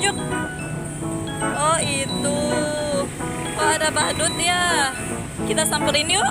tunjuk. Oh itu. Oh ada badut ya. Kita samperin yuk.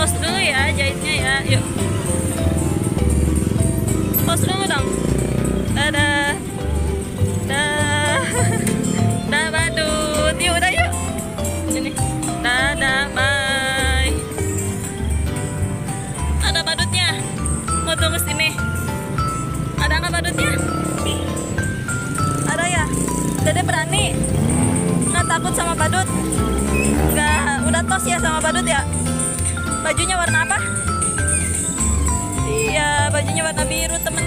Tos dulu ya jahitnya ya, yuk. Tos dulu dong. Dadah. Dah. Dah badut. Yuk udah yuk. Sini. Dadah, bye. Ada badutnya. Mau tunggu sini. Ada nggak badutnya? Ada ya? Dede berani? Nggak takut sama badut? Nggak, udah tos ya sama badut ya? Bajunya warna apa? Iya, bajunya warna biru teman.